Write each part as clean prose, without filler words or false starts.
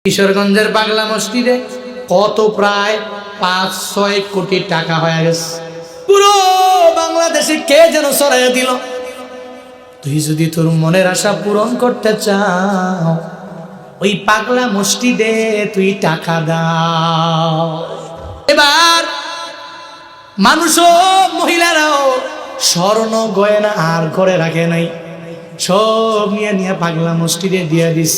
কিশোরগঞ্জের পাগলা মসজিদে কত প্রায় ৫-৬ কোটি টাকা হয়ে গেছে। পুরো বাংলাদেশে কে যেন ছড়াইয়া দিল। তুই যদি তোর মনের আশা পূরণ করতে চাও, ওই পাগলা মসজিদে তুই টাকা দাও। এবার মানুষও মহিলারাও স্বর্ণ গয়না আর ঘরে রাখে নাই, সব নিয়ে নিয়ে পাগলা মসজিদে দিয়ে দিস।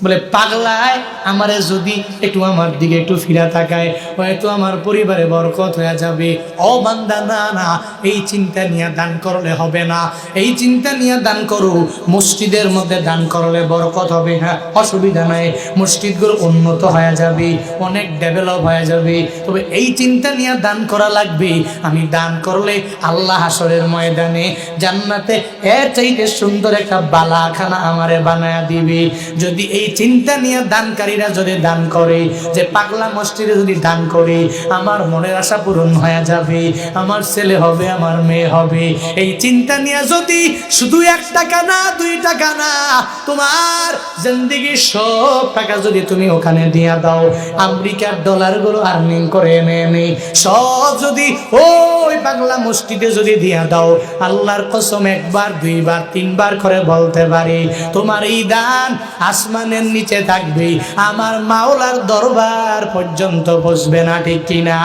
বলে পাগলায় আমারে যদি একটু আমার দিকে একটু ফিরা তাকায়, হয়তো আমার পরিবারে বরকত হয়ে যাবে। ও বান্দা, না না, এই চিন্তা নিয়ে দান করলে হবে না। এই চিন্তা নিয়ে দান করো, মসজিদের মধ্যে দান করলে বরকত হবে। হ্যাঁ, অসুবিধা নাই, মসজিদগুলো উন্নত হয়ে যাবে, অনেক ডেভেলপ হয়ে যাবে। তবে এই চিন্তা নিয়ে দান করা লাগবে, আমি দান করলে আল্লাহ হাসরের ময়দানে জান্নাতে এর চাইতে সুন্দর একটা বালাখানা আমারে বানায়া দিবে। যদি এই চিন্তা নিয়ে দানকারীরা যদি দান করে, যে পাগলা মসজিদে যদি দান করে, আমার মনের আশা পূরণ হয়ে যাবে, আমার ছেলে হবে, আমার মেয়ে হবে। এই চিন্তা নিয়ে যদি শুধু 1 টাকা না, 2 টাকা না, তোমার জিন্দেগির সব টাকা যদি তুমি ওখানে দিয়ে দাও, আমেরিকার ডলারগুলো আর্নিং করে এনে সব যদি ওই পাগলা মসজিদে যদি দিয়ে দাও, আল্লাহর কসম 1 বার 2 বার 3 বার করে বলতে পারি, তোমার এই দান আসমানের নিচে থাকবে, আমার মাওলার দরবার পর্যন্ত বসবে না। ঠিক কিনা?